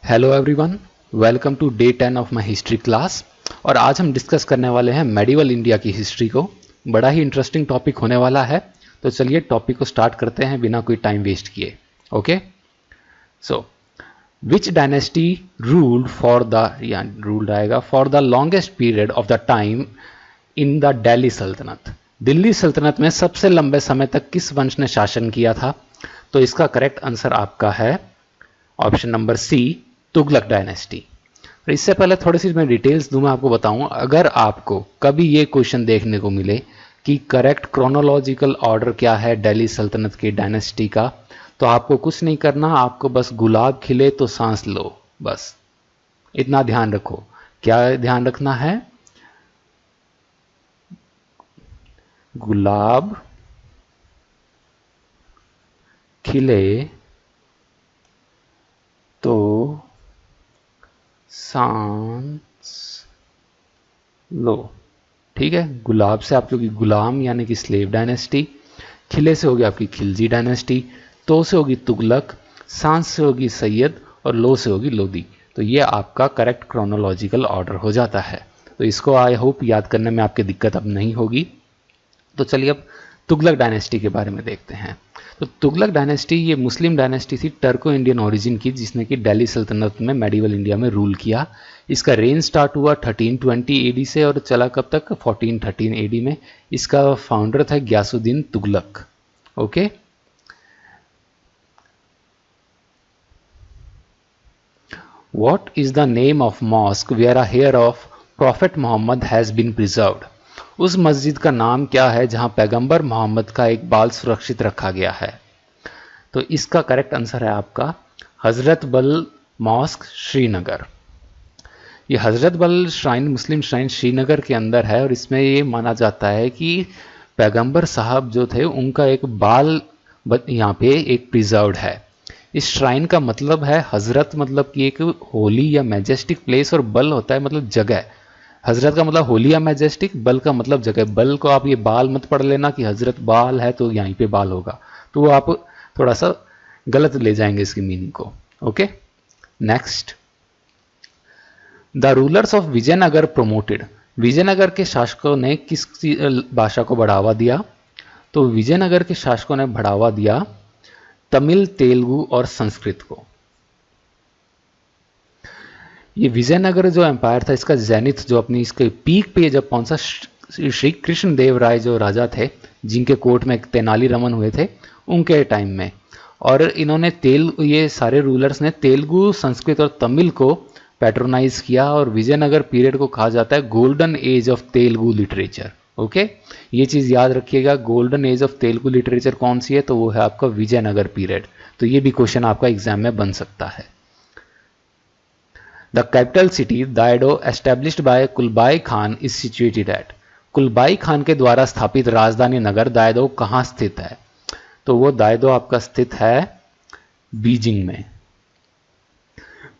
Hello everyone, welcome to day 10 of my history class. और आज हम डिस्कस करने वाले हैं मेडिवल इंडिया की हिस्ट्री को। बड़ा ही इंटरेस्टिंग टॉपिक होने वाला है, तो चलिए टॉपिक को स्टार्ट करते हैं बिना कोई टाइम वेस्ट किए। Okay, so which dynasty ruled for the ruled आएगा for the longest period of the time in the Delhi सल्तनत। दिल्ली सल्तनत में सबसे लंबे समय तक किस वंश ने शासन किया था? तो इसका करेक्ट आंसर आपका है option number C, Tughlaq dynasty. तो इससे पहले थोड़ी सी मैं डिटेल्स दूं, मैं आपको बताऊं, अगर आपको कभी ये क्वेश्चन देखने को मिले कि करेक्ट क्रोनोलॉजिकल ऑर्डर क्या है दिल्ली सल्तनत की डायनेस्टी का, तो आपको कुछ नहीं करना, आपको बस गुलाब खिले तो सांस लो, बस इतना ध्यान रखो। क्या ध्यान रखना है? गुलाब खिले तो सांस लो। ठीक है, गुलाब से आप लोग गुलाम यानी कि स्लेव डायनेस्टी, खिले से होगी आपकी खिलजी डायनेस्टी, तो से होगी तुगलक, सांस से होगी सैयद और लो से होगी लोदी। तो ये आपका करेक्ट क्रोनोलॉजिकल ऑर्डर हो जाता है। तो इसको आई होप याद करने में आपकी दिक्कत अब नहीं होगी। तो चलिए अब तुगलक डायनेस्टी के बारे में देखते हैं। तो तुगलक डायनेस्टी ये मुस्लिम डायनेस्टी थी, टर्को इंडियन ओरिजिन की, जिसने कि दिल्ली सल्तनत में मेडिवल इंडिया में रूल किया। इसका रेन स्टार्ट हुआ 1320 एडी से और चला कब तक? 1413 एडी में। इसका फाउंडर था Ghiyasuddin Tughlaq. Okay, what is the name of mosque where a hair of prophet Muhammad has been preserved? उस मस्जिद का नाम क्या है जहां पैगंबर मोहम्मद का एक बाल सुरक्षित रखा गया है? तो इसका करेक्ट आंसर है आपका हजरत बल मॉस्क, श्रीनगर। ये हजरत बल श्राइन मुस्लिम श्राइन श्रीनगर के अंदर है और इसमें ये माना जाता है कि पैगंबर साहब जो थे उनका एक बाल यहाँ पे एक प्रिजर्व्ड है। इस श्राइन का मतलब है हजरत, मतलब कि एक होली या मैजेस्टिक प्लेस, और बल होता है मतलब जगह। हजरत का मतलब होली या मैजेस्टिक, बल का मतलब जगह। बल को आप ये बाल मत पढ़ लेना कि हजरत बाल है तो यहीं पे बाल होगा, तो वो आप थोड़ा सा गलत ले जाएंगे इसकी मीनिंग को। Okay, next, the rulers of Vijayanagar promoted. Vijayanagar के शासकों ने किस भाषा को बढ़ावा दिया? तो विजयनगर के शासकों ने बढ़ावा दिया तमिल, तेलुगु और संस्कृत को। ये विजयनगर जो एम्पायर था, इसका जेनिथ जो अपनी इसके पीक पे जब पहुंचा, श्री कृष्ण देव राय जो राजा थे, जिनके कोर्ट में तेनाली रमन हुए थे, उनके टाइम में। और इन्होंने ये सारे रूलर्स ने तेलुगु, संस्कृत और तमिल को पैट्रोनाइज किया और विजयनगर पीरियड को कहा जाता है golden age of Telugu literature. Okay, ये चीज याद रखिएगा, golden age of Telugu literature कौन सी है? तो वो है आपका विजयनगर पीरियड। तो ये भी क्वेश्चन आपका एग्जाम में बन सकता है। The capital city Daidu established by कुलबाई खान इज सिचुएटेड एट। कुलबाई खान के द्वारा स्थापित राजधानी नगर दायदो कहाँ स्थित है? तो वो दायदो आपका स्थित है बीजिंग में।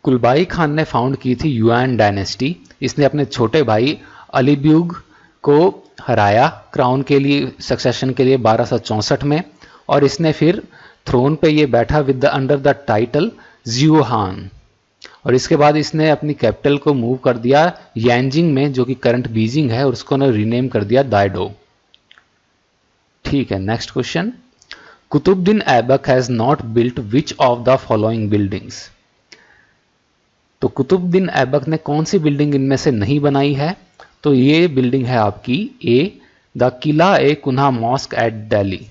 कुलबाई खान ने फाउंड की थी युआन डायनेस्टी। इसने अपने छोटे भाई अलीब्यूग को हराया क्राउन के लिए, सक्सेशन के लिए 1264 में, और इसने फिर थ्रोन पे ये बैठा with the under the title जियोहान। और इसके बाद इसने अपनी कैपिटल को मूव कर दिया यांजिंग में, जो कि करंट बीजिंग है, और उसको ने रीनेम कर दिया दायडो। ठीक है, next question, Qutbuddin Aibak has not built which of the following buildings? तो कुतुबुद्दीन ऐबक ने कौन सी बिल्डिंग इनमें से नहीं बनाई है? तो ये बिल्डिंग है आपकी a, the Qila i Kuhna mosque at Delhi.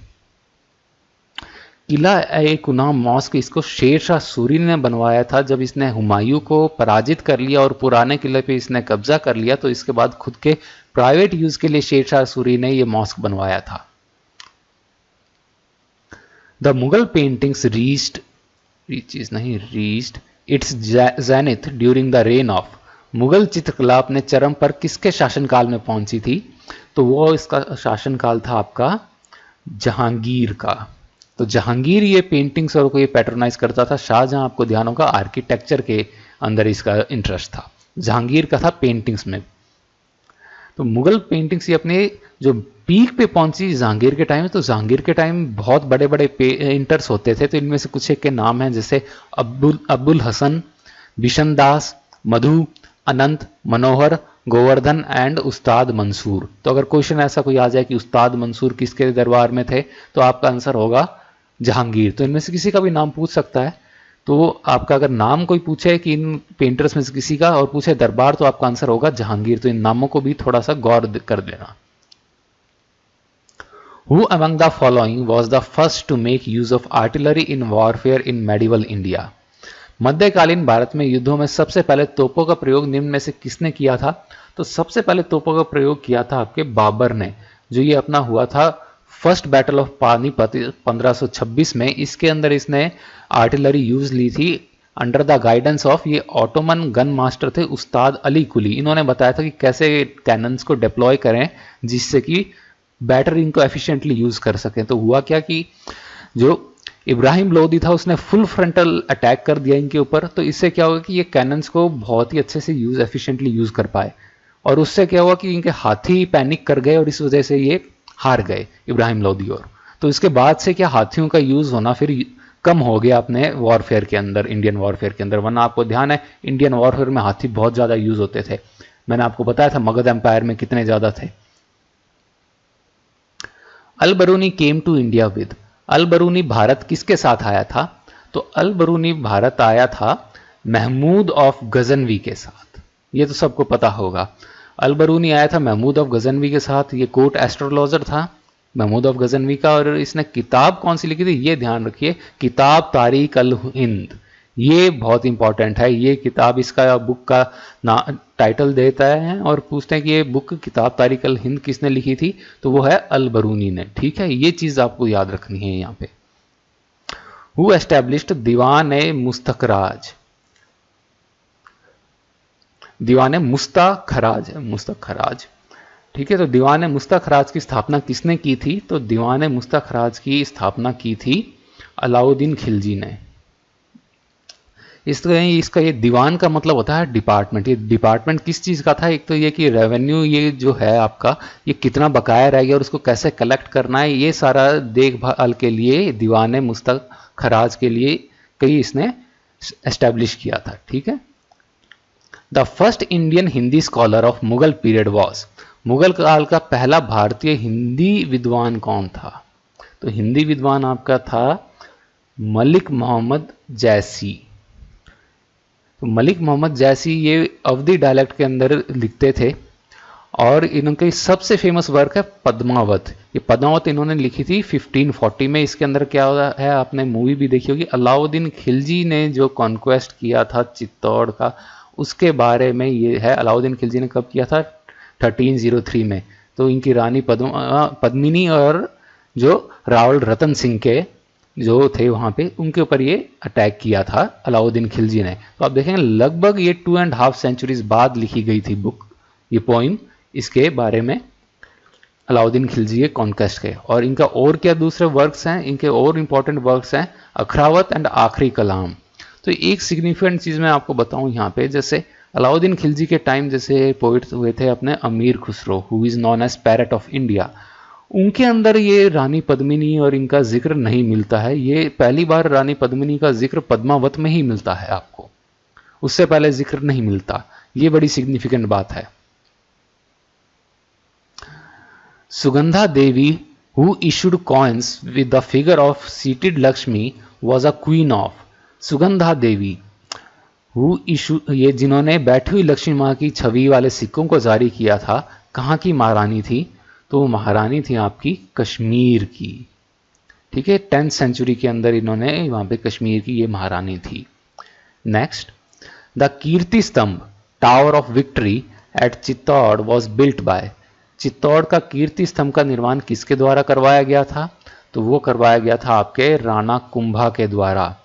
Qila i Kuhna mosque, इसको शेर शाह सूरी ने बनवाया था जब इसने हुमायूं को पराजित कर लिया और पुराने किले पे इसने कब्जा कर लिया, तो इसके बाद खुद के प्राइवेट यूज के लिए शेर शाह सूरी ने ये मॉस्क बनवाया था। The Mughal paintings reached it's Zenith during the reign of. Mughal चित्रकला अपने चरम पर किसके शासनकाल में पहुंची थी? तो वो इसका शासनकाल था आपका जहांगीर का। तो जहांगीर ये पेंटिंग्स और को ये पैट्रोनाइज करता था। शाहजहां आपको ध्यान होगा आर्किटेक्चर के अंदर इसका इंटरेस्ट था, जहांगीर का था पेंटिंग्स में। तो मुगल पेंटिंग्स ये अपने जो पीक पे पहुंची जहांगीर के टाइम में, तो जहांगीर के टाइम बहुत बड़े बड़े पेंटर्स होते थे, तो इनमें से कुछ एक के नाम हैं, जैसे अब्दुल हसन, बिशन दास, मधु, अनंत, मनोहर, गोवर्धन एंड उस्ताद मंसूर। तो अगर क्वेश्चन ऐसा कोई आ जाए कि उस्ताद मंसूर किसके दरबार में थे, तो आपका आंसर होगा जहांगीर। तो इनमें से किसी का भी नाम पूछ सकता है। तो आपका अगर नाम कोई पूछे कि इन पेंटर्स में से किसी का और पूछे दरबार, तो आपका आंसर होगा जहांगीर। तो इन नामों को भी थोड़ा सा गौर कर देना। Who among the following was the first to make use of artillery in warfare in medieval India? मध्यकालीन भारत में युद्धों में सबसे पहले तोपों का प्रयोग निम्न में से किसने किया था? तो सबसे पहले तोपों का प्रयोग किया था आपके बाबर ने, जो ये अपना हुआ था फर्स्ट बैटल ऑफ पानीपत 1526 में। इसके अंदर इसने आर्टिलरी यूज ली थी अंडर द गाइडेंस ऑफ ये ऑटोमन गन मास्टर थे उस्ताद अली कुली। इन्होंने बताया था कि कैसे कैनन्स को डिप्लॉय करें जिससे कि बैटरिंग को एफिशिएंटली यूज कर सकें। तो हुआ क्या कि जो इब्राहिम लोदी था उसने फुल फ्रंटल अटैक कर दिया इनके ऊपर। तो इससे क्या होगा कि ये कैनन्स को बहुत ही अच्छे से एफिशिएंटली यूज कर पाए, और उससे क्या हुआ कि इनके हाथी पैनिक कर गए और इस वजह से ये हार गए इब्राहिम लोदी। और तो इसके बाद से क्या हाथियों का यूज होना फिर कम हो गया अपने वॉरफेयर के अंदर, इंडियन वॉरफेयर के अंदर। वरना आपको ध्यान है इंडियन वॉरफेयर में हाथी बहुत ज्यादा यूज होते थे। मैंने आपको बताया था मगध एम्पायर में कितने ज्यादा थे। Al Biruni came to India with, Al Biruni Bharat किसके साथ आया था? तो अल बरूनी भारत आया था महमूद ऑफ गजनवी के साथ। ये तो सबको पता होगा। अल बरूनी आया था महमूद ऑफ गजनवी के साथ। ये कोर्ट एस्ट्रोलॉजर था महमूद ऑफ गजनवी का। और इसने किताब कौन सी लिखी थी, ये ध्यान रखिए, किताब तारीख अल हिंद। ये बहुत इंपॉर्टेंट है। ये किताब, इसका बुक का टाइटल देता है और पूछते हैं कि ये बुक किताब तारीख अल हिंद किसने लिखी थी, तो वो है अल बरूनी ने। ठीक है, ये चीज आपको याद रखनी है यहाँ पे। हु एस्टैब्लिश्ड दीवान ए मुस्तखराज, दीवान मुस्तखराज, मुस्तखराज। ठीक है, तो दीवान मुस्तखराज की स्थापना किसने की थी? तो दीवान मुस्तखराज की स्थापना की थी अलाउद्दीन खिलजी ने। इसका ये दीवान का मतलब होता है डिपार्टमेंट। ये डिपार्टमेंट किस चीज़ का था? एक तो ये कि रेवेन्यू, ये जो है आपका, ये कितना बकाया रह गया और उसको कैसे कलेक्ट करना है, ये सारा देखभाल के लिए दीवान मुस्तखराज के लिए कई इसने एस्टेब्लिश किया था। ठीक है। The first Indian Hindi scholar of Mughal period was, Mughal काल का पहला भारतीय हिंदी विद्वान कौन था? तो हिंदी विद्वान आपका था मलिक मोहम्मद जैसी। तो मलिक मोहम्मद जैसी ये अवधी डायलेक्ट के अंदर लिखते थे और इनके सबसे फेमस वर्क है पद्मावत। ये पद्मावत इन्होंने लिखी थी 1540 में। इसके अंदर क्या है, आपने मूवी भी देखी होगी, अलाउद्दीन खिलजी ने जो कॉन्क्वेस्ट किया था चित्तौड़ का, उसके बारे में ये है। अलाउद्दीन खिलजी ने कब किया था? 1303 में। तो इनकी रानी पद्मिनी और जो रावल रतन सिंह के जो थे वहां पे, उनके ऊपर ये अटैक किया था अलाउद्दीन खिलजी ने। तो आप देखेंगे लगभग ये 2.5 सेंचुरीज बाद लिखी गई थी बुक, ये पोइम, इसके बारे में, अलाउद्दीन खिलजी के कॉन्क्वेस्ट के। और इनका और क्या दूसरे वर्क्स हैं, इनके और इंपॉर्टेंट वर्क्स हैं अखरावत एंड आखिरी कलाम। तो एक सिग्निफिकेंट चीज मैं आपको बताऊं यहाँ पे, जैसे अलाउद्दीन खिलजी के टाइम जैसे पोइट हुए थे अपने Amir Khusrau, who is known as parrot of India, उनके अंदर ये रानी पद्मिनी और इनका जिक्र नहीं मिलता है। ये पहली बार रानी पद्मिनी का जिक्र पद्मावत में ही मिलता है आपको, उससे पहले जिक्र नहीं मिलता। ये बड़ी सिग्निफिकेंट बात है। Sugandha Devi who issued coins with the figure of seated Lakshmi was a queen of, Sugandha Devi who issue, ये जिन्होंने बैठी हुई लक्ष्मी माँ की छवि वाले सिक्कों को जारी किया था, कहाँ की महारानी थी? तो वो महारानी थी आपकी कश्मीर की। ठीक है, 10th सेंचुरी के अंदर इन्होंने वहां पे कश्मीर की ये महारानी थी। नेक्स्ट, द कीर्ति स्तंभ tower of victory at Chittor was built by, Chittor का कीर्ति स्तंभ का निर्माण किसके द्वारा करवाया गया था? तो वो करवाया गया था आपके राणा कुंभा के द्वारा।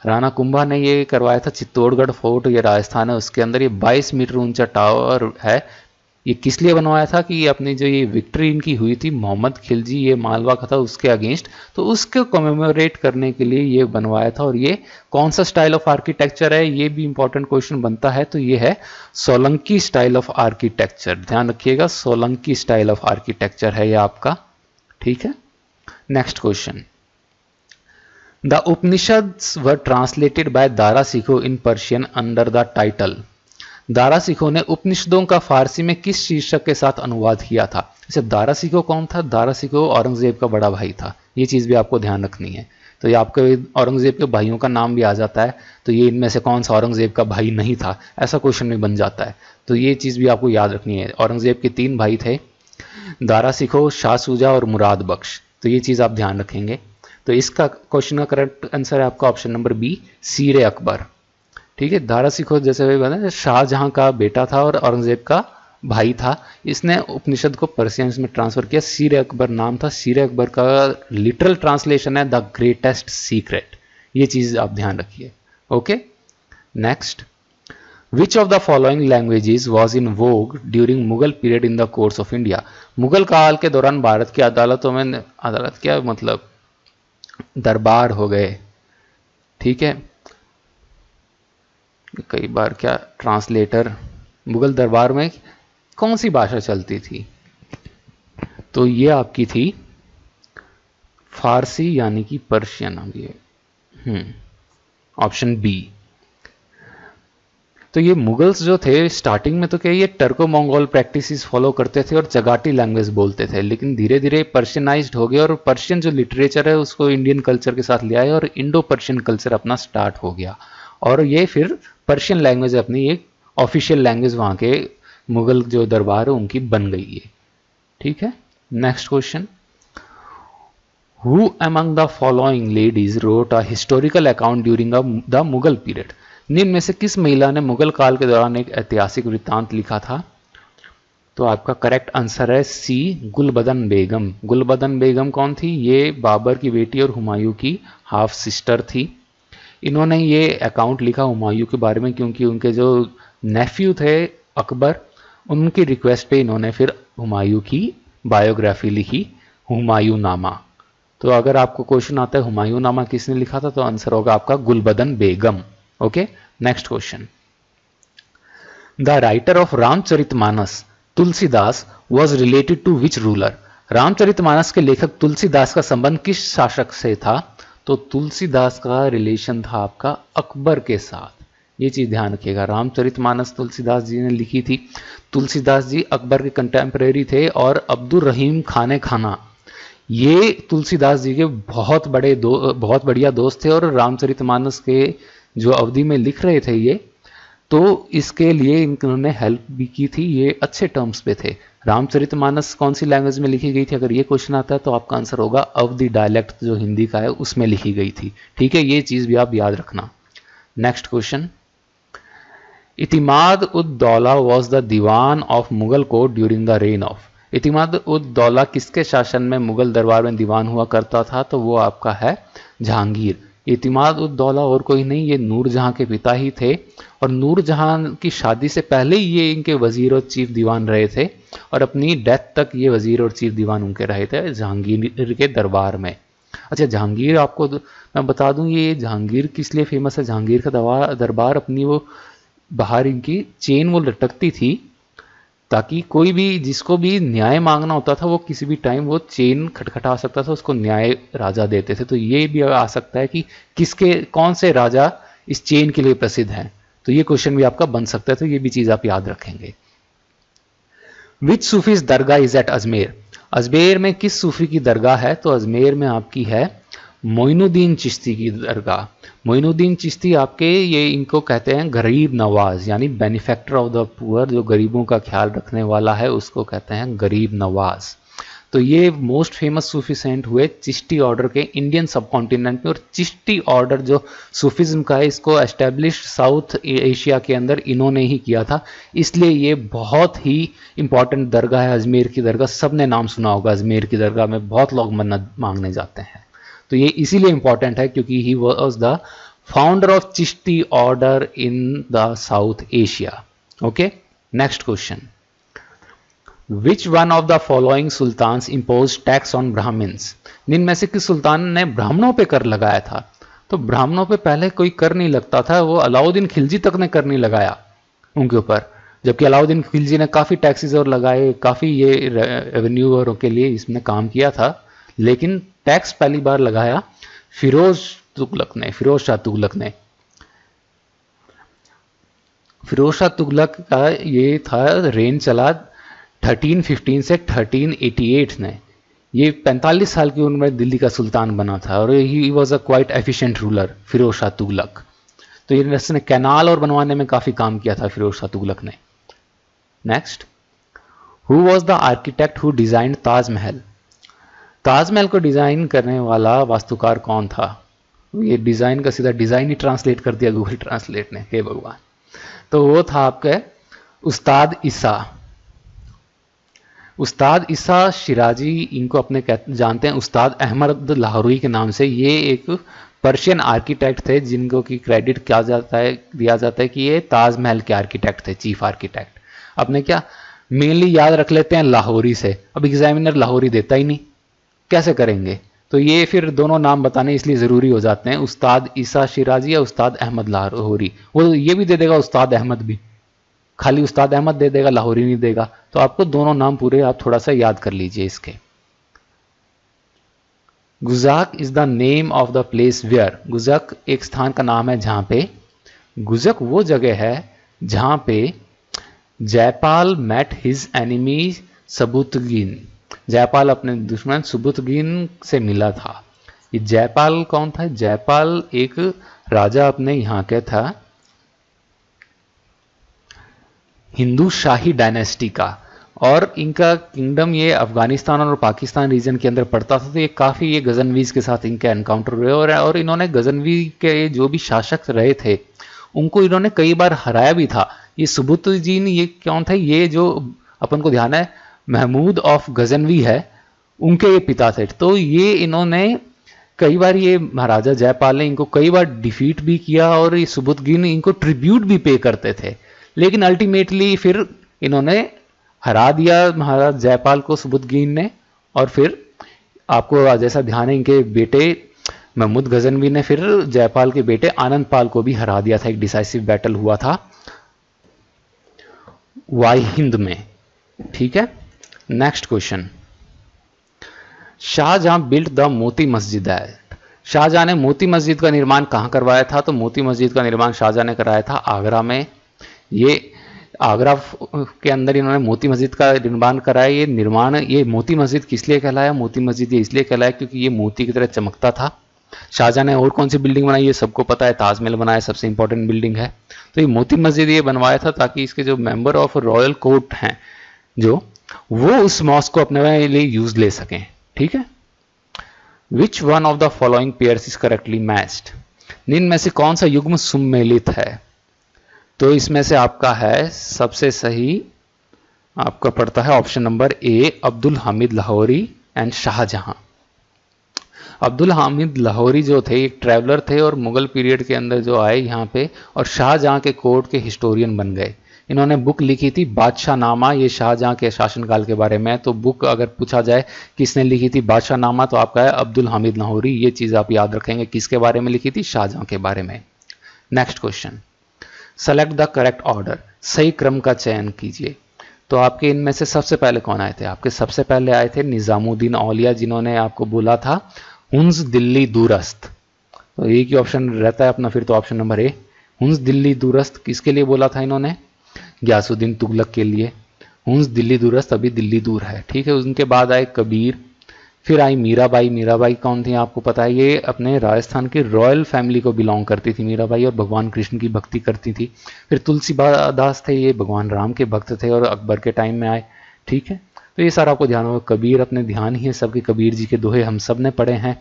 राणा कुंभा ने ये करवाया था। चित्तौड़गढ़ फोर्ट, ये राजस्थान है, उसके अंदर ये 22 मीटर ऊंचा टावर है। ये किस लिए बनवाया था? कि अपनी जो ये विक्ट्री इनकी हुई थी मोहम्मद खिलजी, ये मालवा का था, उसके अगेंस्ट, तो उसको कमेमोरेट करने के लिए ये बनवाया था। और ये कौन सा स्टाइल ऑफ आर्किटेक्चर है, ये भी इंपॉर्टेंट क्वेश्चन बनता है। तो ये है सोलंकी स्टाइल ऑफ आर्किटेक्चर। ध्यान रखिएगा, सोलंकी स्टाइल ऑफ आर्किटेक्चर है ये आपका। ठीक है। Next question, the Upanishads were translated bye Dara Shikoh in Persian under the title. Dara Shikoh ने उपनिषदों का फारसी में किस शीर्षक के साथ अनुवाद किया था? जैसे दारा शिकोह कौन था? दारा शिकोह औरंगजेब का बड़ा भाई था। ये चीज़ भी आपको ध्यान रखनी है। तो ये आपके औरंगजेब के भाइयों का नाम भी आ जाता है, तो ये इनमें से कौन सा औरंगजेब का भाई नहीं था, ऐसा क्वेश्चन भी बन जाता है। तो ये चीज़ भी आपको याद रखनी है। औरंगजेब के 3 भाई थे, दारा शिकोह, शाह शुजा और मुराद बख्श। तो ये चीज़ आप ध्यान रखेंगे। तो इसका क्वेश्चन का करेक्ट आंसर है आपका ऑप्शन नंबर बी, सीर अकबर। ठीक है, दारा शिकोह जैसे भी बता, शाहजहां का बेटा था और औरंगजेब का भाई था। इसने उपनिषद को पर्शियन में ट्रांसफर किया। सीर अकबर नाम था। सीर अकबर का लिटरल ट्रांसलेशन है द ग्रेटेस्ट सीक्रेट। ये चीज आप ध्यान रखिए। Okay, next, which of the following languages was in Vogue during Mughal period in the courts of India? Mughal काल के दौरान भारत की अदालतों में, अदालत क्या मतलब, दरबार हो गए, ठीक है, कई बार क्या ट्रांसलेटर, मुगल दरबार में कौन सी भाषा चलती थी? तो ये आपकी थी फारसी यानी कि पर्शियन। अब ये ऑप्शन बी। तो ये मुगल्स जो थे स्टार्टिंग में तो क्या ये टर्को मंगोल प्रैक्टिसेस फॉलो करते थे और चगाटी लैंग्वेज बोलते थे, लेकिन धीरे धीरे पर्शियनाइज्ड हो गए और पर्शियन जो लिटरेचर है उसको इंडियन कल्चर के साथ ले आए और इंडो पर्शियन कल्चर अपना स्टार्ट हो गया। और ये फिर पर्शियन लैंग्वेज अपनी एक ऑफिशियल लैंग्वेज वहाँ के मुगल जो दरबार है उनकी बन गई है। ठीक है, next question, who among the following ladies wrote a historical account during the Mughal period? निम्न में से किस महिला ने मुगल काल के दौरान एक ऐतिहासिक वृत्तांत लिखा था? तो आपका करेक्ट आंसर है सी, गुलबदन बेगम। गुलबदन बेगम कौन थी? ये बाबर की बेटी और हुमायूं की हाफ सिस्टर थी। इन्होंने ये अकाउंट लिखा हुमायूं के बारे में क्योंकि उनके जो नेफ्यू थे अकबर, उनकी रिक्वेस्ट पे इन्होंने फिर हुमायूं की बायोग्राफी लिखी, हुमायूं नामा। तो अगर आपको क्वेश्चन आता है हुमायूं नामा किसने लिखा था, तो आंसर होगा आपका Gulbadan Begum. Okay, next question, the writer of Ramcharitmanas Tulsidas was related to which ruler? Ramcharitmanas के लेखक तुलसीदास का संबंध किस शासक से था? तो तुलसीदास का रिलेशन था आपका अकबर के साथ। ये चीज ध्यान रखिएगा। रामचरितमानस तुलसीदास जी ने लिखी थी। तुलसीदास जी अकबर के कंटेम्परेरी थे और अब्दुल रहीम खाने खाना ये तुलसीदास जी के बहुत बढ़िया दोस्त थे और रामचरितमानस के जो अवधि में लिख रहे थे ये, तो इसके लिए इन्होंने हेल्प भी की थी। ये अच्छे टर्म्स पे थे। रामचरितमानस कौन सी लैंग्वेज में लिखी गई थी? अगर ये क्वेश्चन आता है तो आपका आंसर होगा अवधी डायलेक्ट जो हिंदी का है उसमें लिखी गई थी। ठीक है, ये चीज भी आप याद रखना। Next question, Itimad ud Daula was the diwan of Mughal court during the reign of? Itimad ud Daula किसके शासन में मुगल दरबार में दीवान हुआ करता था? तो वो आपका है जहांगीर। इतिमाद उद दौला और कोई नहीं, ये नूरजहां के पिता ही थे और नूरजहां की शादी से पहले ही ये इनके वजीर और चीफ दीवान रहे थे और अपनी डेथ तक ये वजीर और चीफ दीवान उनके रहे थे जहांगीर के दरबार में। अच्छा, जहांगीर आपको मैं बता दूं ये जहांगीर किस लिए फेमस है? जहांगीर का दरबार अपनी वो बाहर इनकी चेन वो लटकती थी ताकि कोई भी जिसको भी न्याय मांगना होता था वो किसी भी टाइम वो चेन खटखटा सकता था, उसको न्याय राजा देते थे। तो ये भी आ सकता है कि किसके कौन से राजा इस चेन के लिए प्रसिद्ध हैं, तो ये क्वेश्चन भी आपका बन सकता है। तो ये भी चीज आप याद रखेंगे। Which Sufi's dargah is at Ajmer? Ajmer में किस सूफी की दरगाह है? तो अजमेर में आपकी है मोइनुद्दीन चिश्ती की दरगाह। मोइनुद्दीन चिश्ती आपके ये इनको कहते हैं गरीब नवाज यानी बेनिफैक्टर ऑफ द पुअर, जो गरीबों का ख्याल रखने वाला है उसको कहते हैं गरीब नवाज। तो ये मोस्ट फेमस सूफी सेंट हुए चिश्ती ऑर्डर के इंडियन सब कॉन्टिनेंट में। और चिश्ती ऑर्डर जो सूफिज्म का है इसको एस्टेब्लिश साउथ एशिया के अंदर इन्होंने ही किया था, इसलिए ये बहुत ही इंपॉर्टेंट दरगाह है। अजमेर की दरगाह सबने नाम सुना होगा, अजमेर की दरगाह में बहुत लोग मन्नत मांगने जाते हैं। तो ये इसीलिए इंपॉर्टेंट है क्योंकि he was the founder of Chishti order in the South Asia. Okay, next question, which one of the following sultans impose tax on Brahmins? निम्न में से किस सुल्तान ने ब्राह्मणों पे कर लगाया था? तो ब्राह्मणों पे पहले कोई कर नहीं लगता था, वो अलाउद्दीन खिलजी तक ने कर नहीं लगाया उनके ऊपर, जबकि अलाउद्दीन खिलजी ने काफी टैक्सेस और लगाए, काफी ये रेवेन्यू और के लिए इसने काम किया था, लेकिन टैक्स पहली बार लगाया फिरोज तुगलक ने, फिरोज शाह तुगलक ने। फिरोज शाह तुगलक का ये था, रेन चला 1315 से 1388 में। ये 45 साल की उम्र में दिल्ली का सुल्तान बना था और he was a quite efficient ruler, Firoz Shah Tughlaq. तो ये इसने कैनाल और बनवाने में काफी काम किया था फिरोज शाह तुगलक ने। Next, who was the architect who designed Taj Mahal? Taj Mahal को डिजाइन करने वाला वास्तुकार कौन था? ये डिजाइन का सीधा डिजाइन ही ट्रांसलेट कर दिया गूगल ट्रांसलेट ने, हे भगवान। तो वो था आपके उस्ताद ईसा। उस्ताद ईसा शिराजी, इनको अपने जानते हैं उस्ताद अहमद लाहौरी के नाम से। ये एक पर्शियन आर्किटेक्ट थे जिनको की क्रेडिट क्या जाता है, दिया जाता है कि ये ताजमहल के आर्किटेक्ट थे, चीफ आर्किटेक्ट। अपने क्या मेनली याद रख लेते हैं लाहौरी से, अब एग्जामिनर लाहौरी देता ही नहीं, कैसे करेंगे? तो ये फिर दोनों नाम बताने इसलिए ज़रूरी हो जाते हैं, उस्ताद ईसा शिराजी या उस्ताद अहमद लाहौरी। वो ये भी दे देगा उस्ताद अहमद भी, खाली उस्ताद अहमद दे देगा, लाहौरी नहीं देगा। तो आपको दोनों नाम पूरे आप थोड़ा सा याद कर लीजिए इसके। Gujak is the name of the place where, Gujak एक स्थान का नाम है जहां पे, गुजक वो जगह है जहां पे Jaipal met his enemy Sabuktigin, Jaipal अपने दुश्मन सुबुतगिन से मिला था। ये जयपाल कौन था? जयपाल एक राजा अपने यहाँ के था, हिंदू शाही डायनेस्टी का, और इनका किंगडम ये अफगानिस्तान और पाकिस्तान रीजन के अंदर पड़ता था। तो ये काफ़ी ये गजनवीज के साथ इनके एनकाउंटर हुए और इन्होंने गजनवी के जो भी शासक रहे थे उनको इन्होंने कई बार हराया भी था। ये सुबुतुद्दीन ये कौन थे? ये जो अपन को ध्यान है महमूद ऑफ गजनवी है, उनके ये पिता थे। तो ये इन्होंने कई बार, ये महाराजा जयपाल ने इनको कई बार डिफीट भी किया और ये सुबुतुद्दीन इनको ट्रिब्यूट भी पे करते थे, लेकिन अल्टीमेटली फिर इन्होंने हरा दिया महाराज जयपाल को सुबुतुद्दीन ने। और फिर आपको जैसा ध्यान है, इनके बेटे महमूद गजनवी ने फिर जयपाल के बेटे आनंद पाल को भी हरा दिया था, एक डिसाइसिव बैटल हुआ था वाहिंद में। ठीक है, next question, Shahjahan built the Moti Masjid है। शाहजहां ने मोती मस्जिद का निर्माण कहां करवाया था? तो मोती मस्जिद का निर्माण शाहजहां ने कराया था आगरा में। ये आगरा के अंदर इन्होंने मोती मस्जिद का निर्माण कराया। ये निर्माण, ये मोती मस्जिद किस लिए कहलाया? मोती मस्जिद ये इसलिए कहलाया क्योंकि ये मोती की तरह चमकता था। शाहजहां ने और कौन सी बिल्डिंग बनाई? ये सबको पता है, ताजमहल बनाया, सबसे इंपॉर्टेंट बिल्डिंग है। तो ये मोती मस्जिद ये बनवाया था ताकि इसके जो मेंबर ऑफ रॉयल कोर्ट हैं जो, वो उस मॉस्क को अपने लिए यूज ले सकें। ठीक है, विच one of the following pairs is correctly matched? निम्न में से कौन सा युग्म सुमेलित है? तो इसमें से आपका है सबसे सही, आपका पड़ता है option number A, Abdul Hamid Lahori and Shahjahan. Abdul Hamid Lahori जो थे एक ट्रैवलर थे और मुगल पीरियड के अंदर जो आए यहाँ पे, और शाहजहां के कोर्ट के हिस्टोरियन बन गए। इन्होंने बुक लिखी थी बादशाह नामा, ये शाहजहां के शासनकाल के बारे में। तो बुक अगर पूछा जाए किसने लिखी थी बादशाह नामा, तो आपका है अब्दुल हामिद लाहौरी। ये चीज आप याद रखेंगे, किसके बारे में लिखी थी? शाहजहां के बारे में। Next question, select the correct order, सही क्रम का चयन कीजिए। तो आपके इनमें से सबसे पहले कौन आए थे? आपके सबसे पहले आए थे निजामुद्दीन औलिया, जिन्होंने आपको बोला था हुंस दिल्ली दूरस्त। तो एक ही ऑप्शन रहता है अपना फिर, तो ऑप्शन नंबर ए, हुंस दिल्ली दूरस्त। किसके लिए बोला था इन्होंने? गयासुद्दीन तुगलक के लिए। हुंस दिल्ली दूरस्त, अभी दिल्ली दूर है। ठीक है, उनके बाद आए कबीर, फिर आई मीराबाई। मीराबाई कौन थी आपको पता है? ये अपने राजस्थान की रॉयल फैमिली को बिलोंग करती थी मीराबाई, और भगवान कृष्ण की भक्ति करती थी। फिर तुलसीदास थे, ये भगवान राम के भक्त थे और अकबर के टाइम में आए। ठीक है, तो ये सारा आपको ध्यान होगा। कबीर अपने ध्यान ही है सबके, कबीर जी के दोहे हम सब ने पढ़े हैं।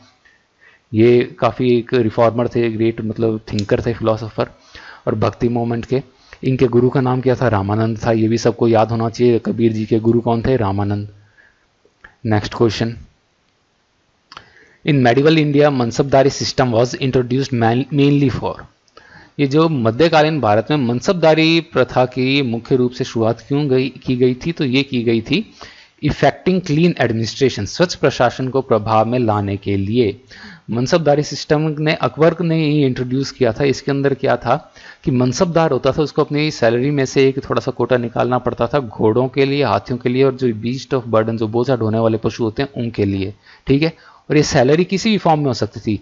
ये काफ़ी एक रिफॉर्मर थे, ग्रेट मतलब थिंकर थे, फिलोसोफर, और भक्ति मूवमेंट के। इनके गुरु का नाम क्या था? रामानंद था। ये भी सबको याद होना चाहिए, कबीर जी के गुरु कौन थे? Ramanand. Next question, in medieval India मनसबदारी system was introduced mainly for. ये जो मध्यकालीन भारत में मनसबदारी प्रथा की मुख्य रूप से शुरुआत की गई थी? तो ये की गई थी इफेक्टिंग क्लीन एडमिनिस्ट्रेशन, स्वच्छ प्रशासन को प्रभाव में लाने के लिए। मनसबदारी सिस्टम ने अकबर ने ही इंट्रोड्यूस किया था। इसके अंदर क्या था कि मनसबदार होता था, उसको अपनी सैलरी में से एक थोड़ा सा कोटा निकालना पड़ता था, घोड़ों के लिए, हाथियों के लिए, और जो बीस्ट ऑफ बर्डन, जो बोझा ढोने वाले पशु होते हैं, उनके लिए। ठीक है, और ये सैलरी किसी भी फॉर्म में हो सकती थी,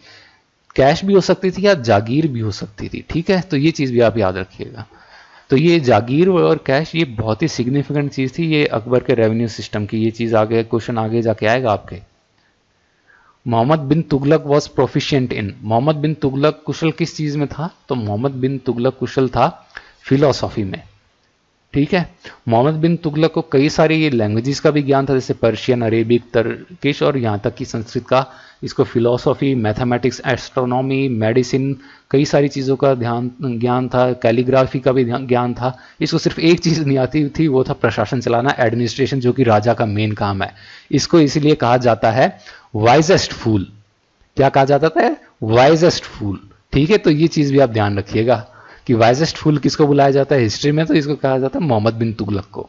कैश भी हो सकती थी या जागीर भी हो सकती थी, ठीक है, तो ये चीज़ भी आप याद रखिएगा। तो ये जागीर और कैश ये बहुत ही सिग्निफिकेंट चीज़ थी, ये अकबर के रेवेन्यू सिस्टम की। ये चीज़ आगे क्वेश्चन आगे जाके आएगा आपके। Muhammad bin Tughlaq was proficient in, Muhammad bin Tughlaq कुशल किस चीज़ में था? तो मोहम्मद बिन तुगलक कुशल था फिलोसॉफी में, ठीक है। मोहम्मद बिन तुगलक को कई सारी लैंग्वेजेस का भी ज्ञान था, जैसे पर्शियन, अरेबिक, तर्किश और यहाँ तक कि संस्कृत का। इसको फिलोसॉफी, मैथमेटिक्स, एस्ट्रोनॉमी, मेडिसिन, कई सारी चीज़ों का ज्ञान था। कैलीग्राफी का भी ज्ञान था। इसको सिर्फ एक चीज़ नहीं आती थी, वो था प्रशासन चलाना, एडमिनिस्ट्रेशन, जो कि राजा का मेन काम है। इसको इसीलिए कहा जाता है वाइजेस्ट फूल। क्या कहा जाता था? वाइजेस्ट फूल, ठीक है। तो ये चीज़ भी आप ध्यान रखिएगा कि वाइजेस्ट फूल किसको बुलाया जाता है हिस्ट्री में, तो इसको कहा जाता है मोहम्मद बिन तुगलक को।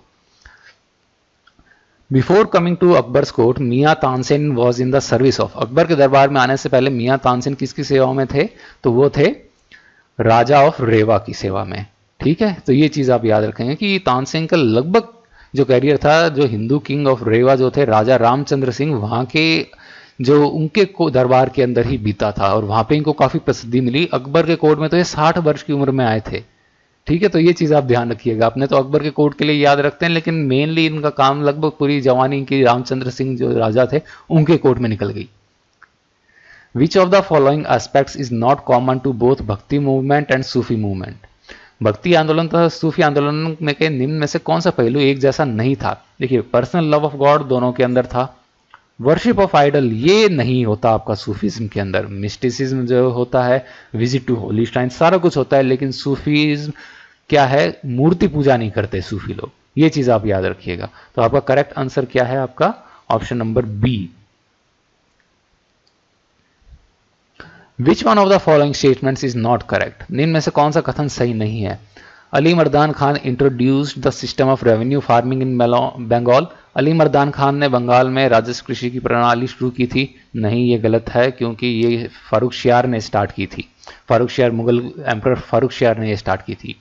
Before coming to Akbar's court, Mian Tansen was in the service of, Akbar के दरबार में आने से पहले मियाँ तानसेन किसकी सेवा में थे? तो वो थे राजा ऑफ रेवा की सेवा में, ठीक है। तो ये चीज़ आप याद रखेंगे कि तानसेन का लगभग जो कैरियर था, जो हिंदू किंग ऑफ रेवा जो थे राजा रामचंद्र सिंह, वहाँ के जो उनके दरबार के अंदर ही बीता था और वहाँ पे इनको काफ़ी प्रसिद्धि मिली। अकबर के कोर्ट में तो ये 60 वर्ष की उम्र में आए थे, ठीक है। तो ये चीज़ आप ध्यान रखिएगा। आपने तो अकबर के कोर्ट के लिए याद रखते हैं, लेकिन मेनली इनका काम लगभग पूरी जवानी इनकी रामचंद्र सिंह जो राजा थे उनके कोर्ट में निकल गई। Which of the following aspects is not common to both Bhakti movement and Sufi movement, Bhakti आंदोलन तथा सूफी आंदोलन में के निम्न में से कौन सा पहलू एक जैसा नहीं था? देखिए, पर्सनल लव ऑफ गॉड दोनों के अंदर था। वर्शिप ऑफ आइडल ये नहीं होता आपका सूफीज्म के अंदर। मिस्टिसिज्म जो होता है, विजिट टू होली श्राइन, सारा कुछ होता है, लेकिन सूफीज्म क्या है? मूर्ति पूजा नहीं करते सूफी लोग। ये चीज आप याद रखिएगा। तो आपका करेक्ट आंसर क्या है? आपका option number B. Which one of the following statements is not correct, निम्न में से कौन सा कथन सही नहीं है? Ali Mardan Khan introduced the system of revenue farming in Bengal, Ali Mardan Khan ने बंगाल में राजस्व कृषि की प्रणाली शुरू की थी। नहीं, ये गलत है, क्योंकि ये फारूक शियार ने स्टार्ट की थी। फारूक शियार, मुगल एम्परर फारूक शियार ने ये स्टार्ट की थी।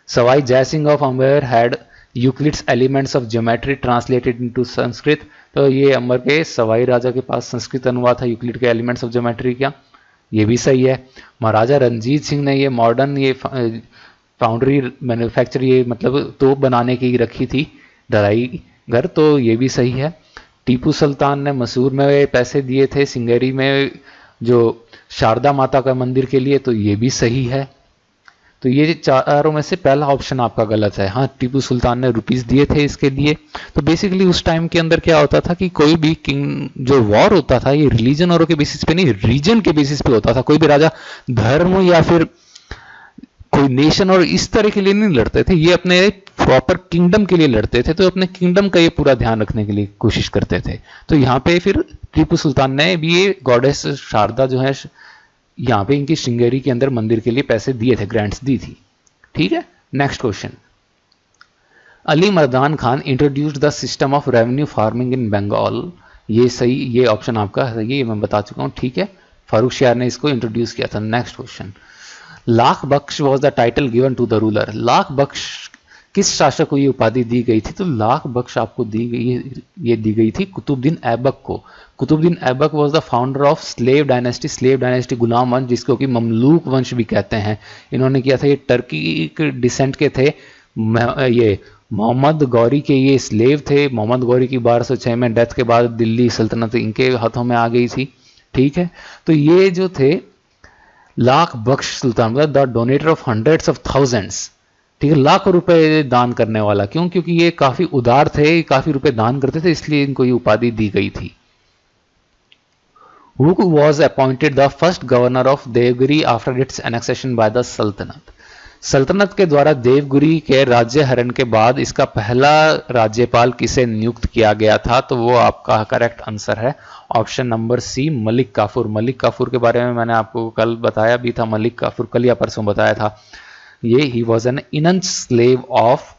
Sawai Jaisingh of Amber had Euclid's Elements of geometry translated into Sanskrit, तो ये अंबर के सवाई राजा के पास संस्कृत अनुवाद था यूक्लिड के एलिमेंट्स ऑफ ज्योमेट्री का। ये भी सही है। महाराजा रंजीत सिंह ने ये मॉडर्न ये फाउंड्री मैन्युफैक्चर, ये मतलब तोप बनाने की रखी थी दराई घर, तो ये भी सही है। टीपू सुल्तान ने मैसूर में पैसे दिए थे सिंगेरी में जो शारदा माता का मंदिर के लिए, तो ये भी सही है। तो ये चारों में से पहला ऑप्शन आपका गलत है। हाँ, टीपू सुल्तान ने रुपीस दिए थे इसके लिए। तो बेसिकली उस टाइम के अंदर क्या होता था कि कोई भी किंग जो वॉर होता था ये रिलीजन और के बेसिस पे नहीं, रीजन के बेसिस पे होता था। कोई भी राजा धर्म या फिर कोई नेशन और इस तरह के लिए नहीं लड़ते थे, ये अपने प्रॉपर किंगडम के लिए लड़ते थे। तो अपने किंगडम का ये पूरा ध्यान रखने के लिए कोशिश करते थे। तो यहाँ पे फिर टीपू सुल्तान ने भी ये गॉडेस शारदा जो है यहाँ पे इनकी श्रृंगेरी के अंदर मंदिर के लिए पैसे दिए थे, ग्रांट्स दी थी, ठीक है। Next question, Ali Mardan Khan introduced the system of revenue farming in Bengal, ये सही, ये ऑप्शन आपका सही है, ये मैं बता चुका हूँ, ठीक है। फारूक शियार ने इसको इंट्रोड्यूस किया था। Next question, Lakh Bakhsh was the title given to the ruler, Lakh Bakhsh किस शासक को ये उपाधि दी गई थी? तो लाख बख्श आपको दी गई, ये दी गई थी कुतुबुद्दीन ऐबक को। Qutbuddin Aibak was the founder of slave dynasty गुलाम वंश, जिसको कि ममलूक वंश भी कहते हैं। इन्होंने किया था, ये टर्की के डिसेंट के थे। ये मोहम्मद गौरी के ये स्लेव थे। मोहम्मद गौरी की 1206 में डेथ के बाद दिल्ली सल्तनत इनके हाथों में आ गई थी, ठीक है। तो ये जो थे लाख बख्श सुल्तान, मतलब the donator of hundreds of thousands, ठीक है, लाखों रुपए दान करने वाला। क्यों? क्योंकि ये काफी उदार थे, काफी रुपए दान करते थे, इसलिए इनको ये उपाधि दी गई थी। Who was appointed the first governor of Devgiri after its annexation by the सल्तनत, सल्तनत के द्वारा देवगिरी के राज्य हरण के बाद इसका पहला राज्यपाल किसे नियुक्त किया गया था? तो वो आपका करेक्ट आंसर है ऑप्शन नंबर सी, मलिक काफूर। मलिक काफूर के बारे में मैंने आपको कल बताया भी था, मलिक काफूर कल या परसों बताया था। ये ही was an eunuch slave of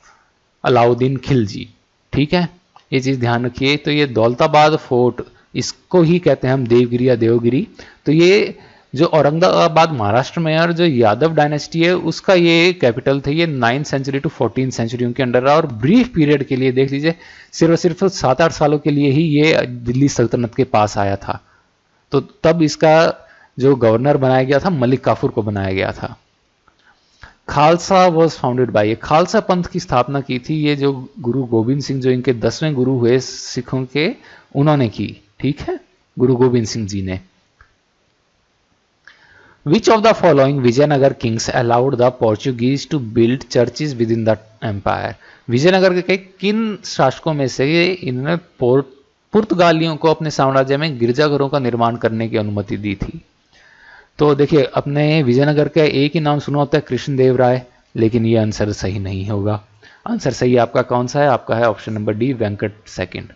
Alauddin Khilji, ठीक है, ये चीज ध्यान रखिए। तो ये दौलताबाद फोर्ट, इसको ही कहते हैं हम देवगिरी या देवगिरी। तो ये जो औरंगाबाद महाराष्ट्र में और जो यादव डायनेस्टी है उसका ये कैपिटल थे। ये 9th century to 14th century उनके अंडर रहा और ब्रीफ पीरियड के लिए देख लीजिए, सिर्फ 7-8 सालों के लिए ही ये दिल्ली सल्तनत के पास आया था। तो तब इसका जो गवर्नर बनाया गया था मलिक काफूर को बनाया गया था। Khalsa was founded by, Khalsa पंथ की स्थापना की थी ये जो गुरु गोविंद सिंह, जो इनके 10वें गुरु हुए सिखों के, उन्होंने की। ठीक है, गुरु गोविंद सिंह जी ने। Which of the following Vijayanagar kings allowed the Portuguese to build churches within the empire? Vijayanagar के किन शासकों में से इन्होंने पुर्तगालियों को अपने साम्राज्य में गिरजाघरों का निर्माण करने की अनुमति दी थी? तो देखिए, अपने विजयनगर का एक ही नाम सुना होता है, कृष्णदेव राय, लेकिन ये आंसर सही नहीं होगा। आंसर सही आपका कौन सा है? आपका है option number D, Venkata second.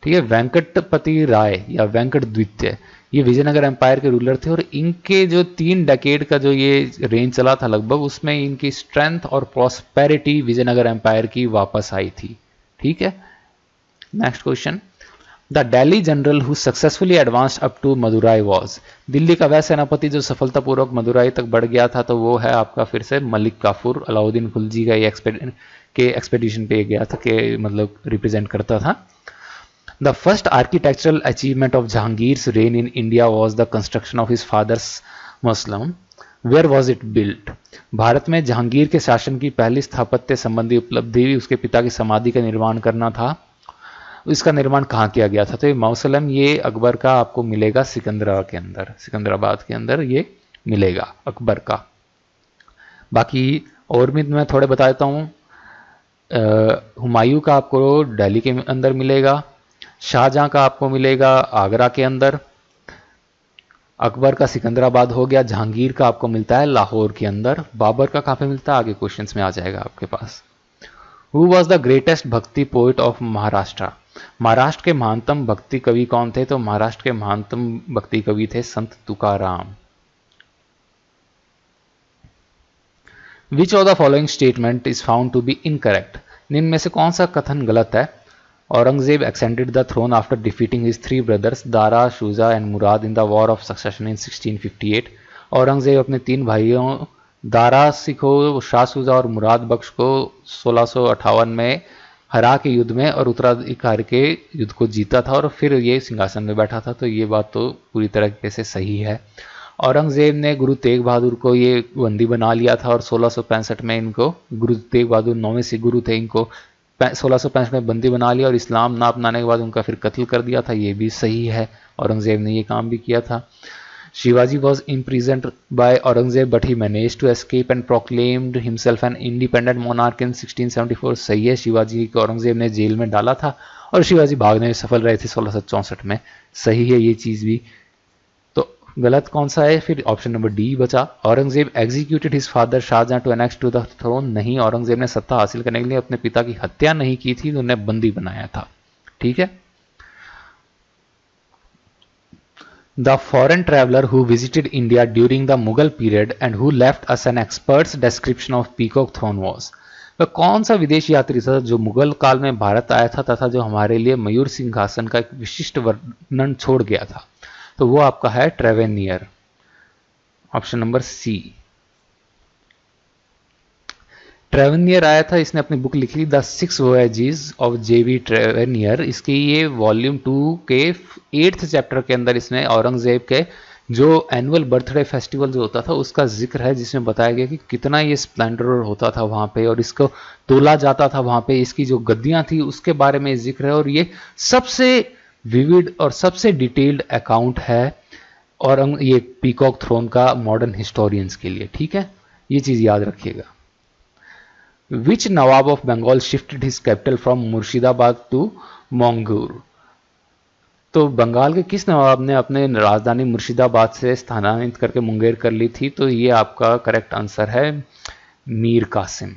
ठीक है, वेंकटपति राय या वेंकट द्वितीय, ये विजयनगर एम्पायर के रूलर थे, और इनके जो 3 डेकेड का जो ये रेंज चला था लगभग, उसमें इनकी स्ट्रेंथ और प्रॉस्पेरिटी विजयनगर एम्पायर की वापस आई थी। ठीक है, next question, the Delhi general who successfully advanced up to Madurai was, Delhi का वह सेनापति जो सफलतापूर्वक मदुराई तक बढ़ गया था, तो वो है आपका फिर से मलिक काफूर। अलाउद्दीन खिलजी का ये एक्सपेडिशन पे गया था, के मतलब रिप्रेजेंट करता था। The first architectural achievement of Jahangir's reign in India was the construction of his father's mausoleum. Where was it built? Bharat में जहांगीर के शासन की पहली स्थापत्य संबंधी उपलब्धि उसके पिता की समाधि का निर्माण करना था। इसका निर्माण कहाँ किया गया था? तो ये मौसलम ये अकबर का आपको मिलेगा सिकंदराबाद के अंदर, सिकंदराबाद के अंदर ये मिलेगा अकबर का। बाकी और भी मैं थोड़े बता देता हूँ। हुमायूं का आपको दिल्ली के अंदर मिलेगा, शाहजहां का आपको मिलेगा आगरा के अंदर, अकबर का सिकंदराबाद हो गया, जहांगीर का आपको मिलता है लाहौर के अंदर, बाबर का कहाँ पे मिलता है आगे क्वेश्चंस में आ जाएगा आपके पास। हु वॉज द ग्रेटेस्ट भक्ति पोइट ऑफ महाराष्ट्र, महाराष्ट्र के महानतम भक्ति कवि कौन थे? तो महाराष्ट्र के महानतम भक्ति कवि थे Sant Tukaram. Which of the following statement is found to be incorrect, निम्न में से कौन सा कथन गलत है? Aurangzeb ascended the throne after defeating his 3 brothers Dara, Shuja and Murad in the War of Succession in 1658. Aurangzeb अपने 3 भाइयों दारा सिखो, शाह शुजा और मुराद बख्श को 1658 में हरा के युद्ध में और उत्तराधिकार के युद्ध को जीता था और फिर ये सिंहासन में बैठा था। तो ये बात तो पूरी तरीके से सही है। औरंगजेब ने गुरु तेग बहादुर को ये बंदी बना लिया था और 1665 में इनको, गुरु तेग बहादुर 9वें सिख गुरु थे, इनको 1665 में बंदी बना लिया और इस्लाम ना अपनाने के बाद उनका फिर कत्ल कर दिया था। ये भी सही है, औरंगजेब ने ये काम भी किया था। Shivaji was imprisoned by Aurangzeb but he manage to escape and proclaimed himself an independent monarch in 1674। सही है, शिवाजी को औरंगजेब ने जेल में डाला था और शिवाजी भागने में सफल रहे थे 1664 में। सही है ये चीज भी। तो गलत कौन सा है फिर? ऑप्शन नंबर डी बचा। Aurangzeb executed his father Shahjahan to annex to the throne, नहीं, औरंगजेब ने सत्ता हासिल करने के लिए अपने पिता की हत्या नहीं की थी, उन्हें बंदी बनाया था। ठीक है। The foreign traveller who visited India during the Mughal period and who left us an experts description of peacock throne was, वह कौन सा विदेश यात्री था जो मुगल काल में भारत आया था तथा जो हमारे लिए मयूर सिंहासन का एक विशिष्ट वर्णन छोड़ गया था? तो वो आपका है ट्रेवेनियर, ऑप्शन नंबर सी। ट्रेवेनियर आया था, इसने अपनी बुक लिखी द 6 वॉयेजेस ऑफ जेवी ट्रेवेनियर। इसकी ये वॉल्यूम 2 के 8th चैप्टर के अंदर इसने औरंगजेब के जो एनुअल बर्थडे फेस्टिवल जो होता था उसका जिक्र है, जिसमें बताया गया कि कितना ये स्प्लेंडर होता था वहां पे और इसको तोला जाता था वहां पे, इसकी जो गद्दियां थी उसके बारे में जिक्र है और ये सबसे विविड और सबसे डिटेल्ड अकाउंट है और ये पीकॉक थ्रोन का मॉडर्न हिस्टोरियंस के लिए। ठीक है, ये चीज याद रखिएगा। Which nawab of Bengal shifted his capital from Murshidabad to Monghyr, तो बंगाल के किस नवाब ने अपने राजधानी मुर्शिदाबाद से स्थानांतरित करके मुंगेर कर ली थी? तो ये आपका करेक्ट आंसर है मीर कासिम।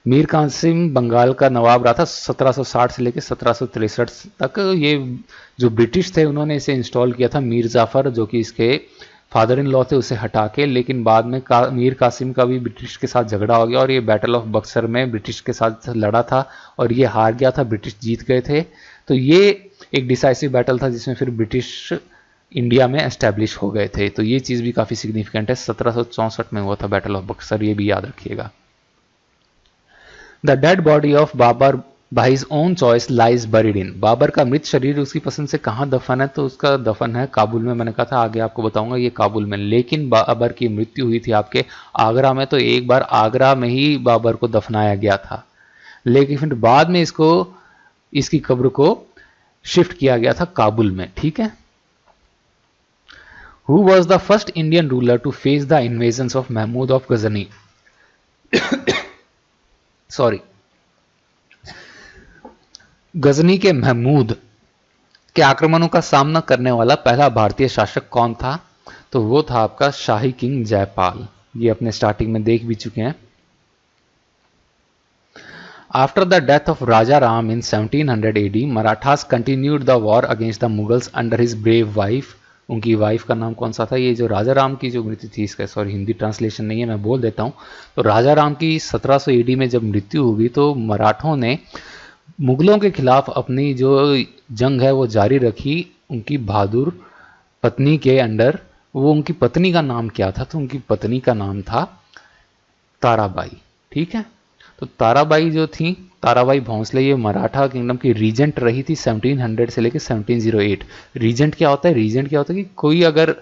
मीर कासिम बंगाल का नवाब रहा था 1760 से लेकर 1763 तक। ये जो ब्रिटिश थे उन्होंने इसे इंस्टॉल किया था, मीर जाफर जो कि इसके फादर इन लॉ थे उसे हटा के, लेकिन बाद में मीर कासिम का भी ब्रिटिश के साथ झगड़ा हो गया और ये बैटल ऑफ बक्सर में ब्रिटिश के साथ लड़ा था और ये हार गया था, ब्रिटिश जीत गए थे। तो ये एक डिसाइसिव बैटल था जिसमें फिर ब्रिटिश इंडिया में एस्टेब्लिश हो गए थे। तो ये चीज भी काफी सिग्निफिकेंट है, 1764 में हुआ था बैटल ऑफ बक्सर, ये भी याद रखिएगा। The dead body of Babur by his own choice lies buried in, Babur का मृत शरीर उसकी पसंद से कहाँ दफन है, तो उसका दफन है काबुल में। मैंने कहा था आगे आपको बताऊंगा ये काबुल में, लेकिन बाबर की मृत्यु हुई थी आपके आगरा में, तो एक बार आगरा में ही बाबर को दफनाया गया था, लेकिन फिर बाद में इसकी कब्र को शिफ्ट किया गया था काबुल में। ठीक है। Who was the first Indian ruler to face the invasion of Mahmud of Ghazni, sorry, Ghazni के महमूद के आक्रमणों का सामना करने वाला पहला भारतीय शासक कौन था, तो वो था आपका शाही किंग जयपाल। ये अपने स्टार्टिंग में देख भी चुके हैं। After the death of Raja Ram in 1700 AD, Marathas continued the war against the Mughals under his brave wife. उनकी वाइफ का नाम कौन सा था, ये जो राजा राम की जो मृत्यु थी, इसका सॉरी हिंदी ट्रांसलेशन नहीं है, मैं बोल देता हूं। तो राजा राम की 1700 AD में जब मृत्यु हुई तो मराठों ने मुगलों के खिलाफ अपनी जो जंग है वो जारी रखी उनकी बहादुर पत्नी के अंडर। वो उनकी पत्नी का नाम क्या था, तो उनकी पत्नी का नाम था ताराबाई। ठीक है। तो ताराबाई जो थी, ताराबाई भोंसले, ये मराठा किंगडम की रीजेंट रही थी 1700 से लेकर 1708। रीजेंट क्या होता है, रीजेंट क्या होता है कि कोई अगर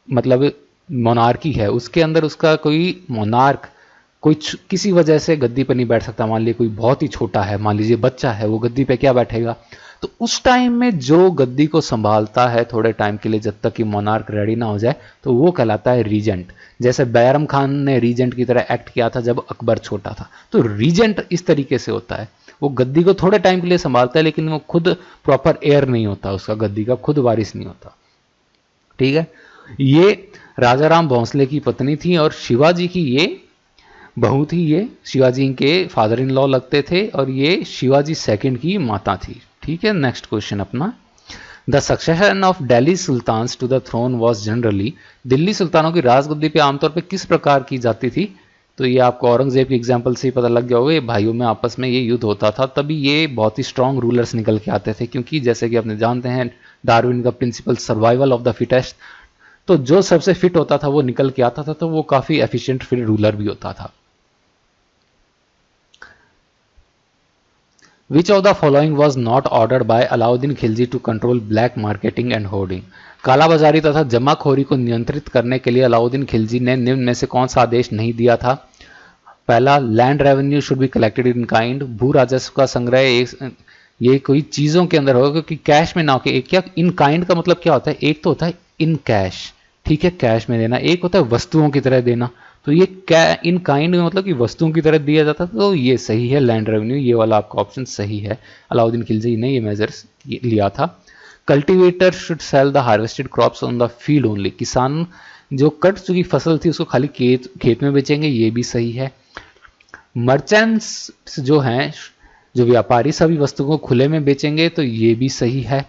मतलब मोनार्की है उसके अंदर उसका कोई मोनार्क कोई किसी वजह से गद्दी पर नहीं बैठ सकता। मान लीजिए कोई बहुत ही छोटा है, मान लीजिए बच्चा है, वो गद्दी पे क्या बैठेगा, तो उस टाइम में जो गद्दी को संभालता है थोड़े टाइम के लिए जब तक कि मोनार्क रेडी ना हो जाए, तो वो कहलाता है रीजेंट। जैसे बैरम खान ने रीजेंट की तरह एक्ट किया था जब अकबर छोटा था, तो रीजेंट इस तरीके से होता है, वो गद्दी को थोड़े टाइम के लिए संभालता है लेकिन वो खुद प्रॉपर एयर नहीं होता, उसका गद्दी का खुद वारिस नहीं होता। ठीक है। ये राजा राम भोंसले की पत्नी थी और शिवाजी की ये बहू थी। ये शिवाजी के फादर इन लॉ लगते थे और ये शिवाजी सेकंड की माता थी। ठीक है। नेक्स्ट क्वेश्चन अपना, the succession of Delhi sultans to the throne was generally, Delhi सुल्तानों की राजगद्दी पे आमतौर पे किस प्रकार की जाती थी, तो ये आपको औरंगजेब के एग्जाम्पल से ही पता लग गया होगा। ये भाइयों में आपस में ये युद्ध होता था, तभी ये बहुत ही स्ट्रांग रूलर्स निकल के आते थे, क्योंकि जैसे कि अपने जानते हैं डार्विन का principle survival of the fittest, तो जो सबसे फिट होता था वो निकल के आता था, तो वो काफी एफिशिएंट फिर रूलर भी होता था। Which of the following was not ordered by Alauddin Khilji to control black marketing and hoarding? कालाबाजारी तथा जमाखोरी को नियंत्रित करने के लिए अलाउद्दीन खिलजी ने निम्न में से कौन सा आदेश नहीं दिया था? पहला, land revenue should be collected in kind, भू राजस्व का संग्रह ये कोई चीजों के अंदर होगा, क्योंकि कैश में ना हो। एक क्या इन काइंड का मतलब क्या होता है, एक तो होता है इन कैश, ठीक है, कैश में देना, एक होता है वस्तुओं की तरह देना। तो ये इन काइंड में मतलब कि वस्तुओं की तरह दिया जाता था, तो ये सही है लैंड रेवेन्यू, ये वाला आपका ऑप्शन सही है। अलाउद्दीन खिलजी ने ये मेजर्स लिया था। Cultivator should sell the harvested crops on the field only, किसान जो कट चुकी फसल थी उसको खाली खेत में बेचेंगे, ये भी सही है। मर्चेंट्स जो हैं, जो व्यापारी सभी वस्तुओं को खुले में बेचेंगे, तो ये भी सही है।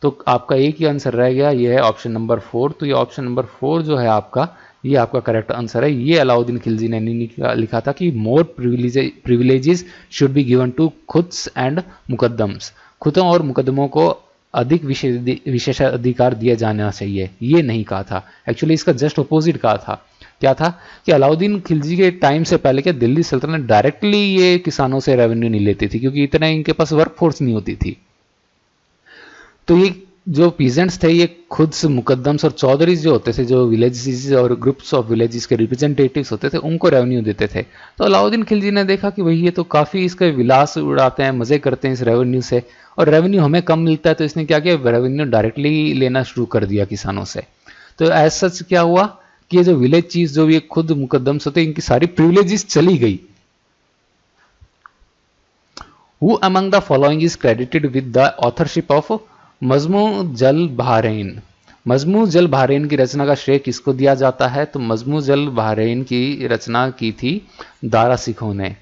तो आपका एक ही आंसर रह गया, ये है ऑप्शन नंबर 4। तो ये ऑप्शन नंबर 4 जो है आपका, ये आपका करेक्ट आंसर है। ये अलाउद्दीन खिलजी ने लिखा था कि more privileges should be given to khuts and muqaddams, खुदों और मुकदमों को अधिक विशेषाधिकार दिया जाना चाहिए, ये नहीं कहा था। एक्चुअली इसका जस्ट अपोजिट कहा था। क्या था कि अलाउद्दीन खिलजी के टाइम से पहले क्या दिल्ली सल्तनत डायरेक्टली ये किसानों से रेवेन्यू नहीं लेती थी, क्योंकि इतना इनके पास वर्कफोर्स नहीं होती थी। तो ये जो पीजेंट्स थे, ये खुद से मुकद्दम्स और चौधरीज जो होते थे, जो विलेजेस और ग्रुप्स ऑफ विलेजेस के रिप्रेजेंटेटिव्स होते थे, उनको रेवेन्यू देते थे। तो अलाउद्दीन खिलजी ने देखा कि भाई ये तो काफ़ी इसके विलास उड़ाते हैं, मज़े करते हैं इस रेवेन्यू से, और रेवेन्यू हमें कम मिलता है, तो इसने क्या किया, रेवेन्यू डायरेक्टली लेना शुरू कर दिया किसानों से। तो एज सच क्या हुआ कि ये जो विलेज चीज जो ये खुद मुकद्दम्स होते, इनकी सारी प्रिविलेजेस चली गई। Who among the following is credited with the authorship of मजमू जल बहरैन? मजमू जल बहरैन की रचना का श्रेय किसको दिया जाता है? तो मजमू जल बहरैन की रचना की थी दारा सिखों ने।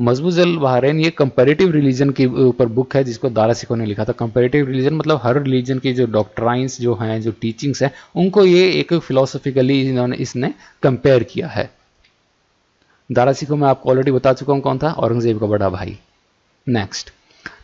मजमू जल बहरैन ये कंपैरेटिव रिलीजन के ऊपर बुक है, जिसको दारा सिखों ने लिखा था। कंपैरेटिव रिलीजन मतलब हर रिलीजन की जो डॉक्ट्राइंस जो हैं, जो टीचिंग्स हैं, उनको ये एक फिलोसफिकली इसने कंपेयर किया है। दारा सिखों में आपको ऑलरेडी बता चुका हूँ कौन था, औरंगजेब का बड़ा भाई। Next,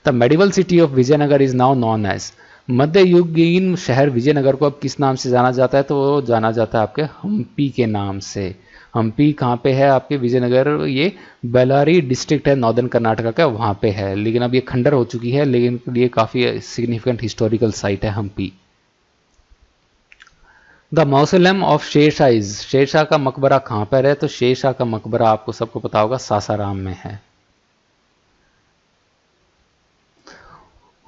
the medieval city of Vijayanagar is now known as, मध्ययुगीन शहर विजयनगर को अब किस नाम से जाना जाता है? तो वो जाना जाता है आपके हम्पी के नाम से। हम्पी कहाँ पे है आपके विजयनगर, ये बेलारी डिस्ट्रिक्ट है नॉर्दर्न कर्नाटका का, वहाँ पे है, लेकिन अब ये खंडर हो चुकी है, लेकिन ये काफ़ी सिग्निफिकेंट हिस्टोरिकल साइट है Hampi. The mausoleum of Sher Shah is, Sher Shah का मकबरा कहाँ पर है, तो शेरशाह का मकबरा आपको सबको पता होगा सासाराम में है।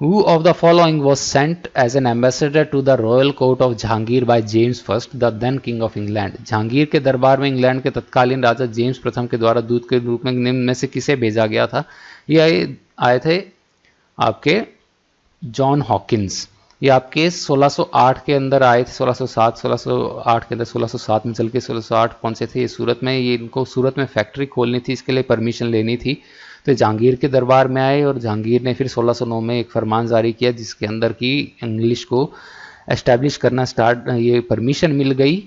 Who of the following was sent as an ambassador to the royal court of Jahangir by James I, the then king of England? Jahangir के दरबार में इंग्लैंड के तत्कालीन राजा जेम्स प्रथम के द्वारा दूत के रूप में निम्न में से किसे भेजा गया था? ये आए थे आपके जॉन हॉकिंस। ये आपके 1608 के अंदर आए थे, 1608 के अंदर 1607 में चल के 1608 पहुंचे थे ये सूरत में। ये इनको सूरत में फैक्ट्री खोलनी थी, इसके लिए परमिशन लेनी थी, तो जहांगीर के दरबार में आए और जहांगीर ने फिर 1609 में एक फरमान जारी किया जिसके अंदर की इंग्लिश को एस्टैब्लिश करना ये परमिशन मिल गई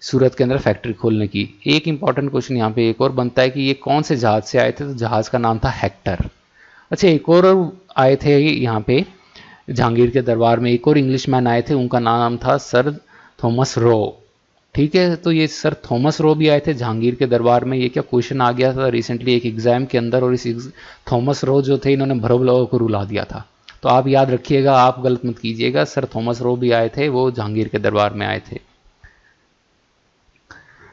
सूरत के अंदर फैक्ट्री खोलने की। एक इंपॉर्टेंट क्वेश्चन यहाँ पे एक और बनता है कि ये कौन से जहाज से आए थे, तो जहाज का नाम था हेक्टर। अच्छा, एक और आए थे यहाँ पे जहांगीर के दरबार में, एक और इंग्लिशमैन आए थे, उनका नाम था सर थॉमस रो। ठीक है, तो ये सर थॉमस रो भी आए थे जहांगीर के दरबार में। ये क्या क्वेश्चन आ गया था रिसेंटली एक एग्जाम के अंदर, और इस थॉमस रो जो थे इन्होंने भरव लोगों को रुला दिया था, तो आप याद रखिएगा, आप गलत मत कीजिएगा। सर थॉमस रो भी आए थे, वो जहांगीर के दरबार में आए थे।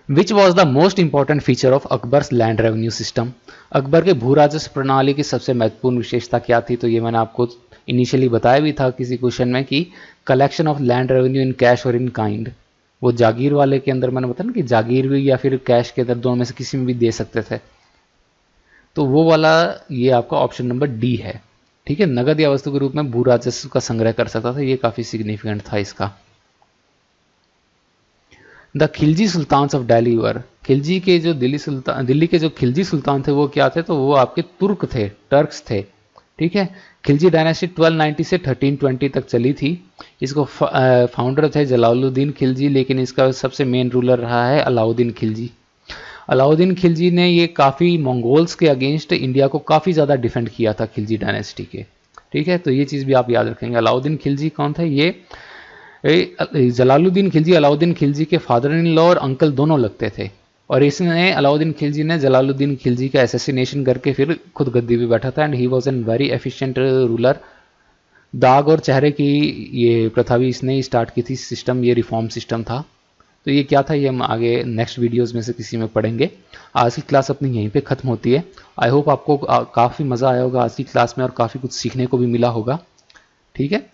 Which was the most important feature of Akbar's land revenue system? Akbar के भू राजस्व प्रणाली की सबसे महत्वपूर्ण विशेषता क्या थी? तो ये मैंने आपको इनिशियली बताया भी था किसी क्वेश्चन में कि collection of land revenue in cash और इन काइंड। वो जागीर वाले के अंदर मैंने बताया ना कि जागीर भी या फिर कैश के अंदर दोनों में से किसी में भी दे सकते थे, तो वो वाला ये आपका ऑप्शन नंबर डी है। ठीक है, नगद या वस्तु के रूप में भू राजस्व का संग्रह कर सकता था, ये काफी सिग्निफिकेंट था इसका। The Khilji sultans of Delhi were, Khilji के जो दिल्ली के जो खिलजी सुल्तान थे वो क्या थे, तो वो आपके तुर्क थे, टर्क्स थे। ठीक है, खिलजी डायनेस्टी 1290 से 1320 तक चली थी। इसको फाउंडर थे जलालुद्दीन खिलजी, लेकिन इसका सबसे मेन रूलर रहा है अलाउद्दीन खिलजी। अलाउद्दीन खिलजी ने ये काफ़ी मंगोल्स के अगेंस्ट इंडिया को काफ़ी ज़्यादा डिफेंड किया था खिलजी डायनेस्टी के। ठीक है, तो ये चीज़ भी आप याद रखेंगे। अलाउद्दीन खिलजी कौन थे? ये जलालुद्दीन खिलजी अलाउद्दीन खिलजी के फादर इन लॉ और अंकल दोनों लगते थे, और इसने अलाउद्दीन खिलजी ने जलालुद्दीन खिलजी का एसेसिनेशन करके फिर खुद गद्दी पे बैठा था, and he was an very efficient ruler. दाग और चेहरे की ये प्रथा भी इसने ही स्टार्ट की थी, सिस्टम ये रिफॉर्म सिस्टम था। तो ये क्या था, ये हम आगे नेक्स्ट वीडियोस में से किसी में पढ़ेंगे। आज की क्लास अपनी यहीं पे ख़त्म होती है। आई होप आपको काफ़ी मज़ा आया होगा आज की क्लास में, और काफ़ी कुछ सीखने को भी मिला होगा। ठीक है,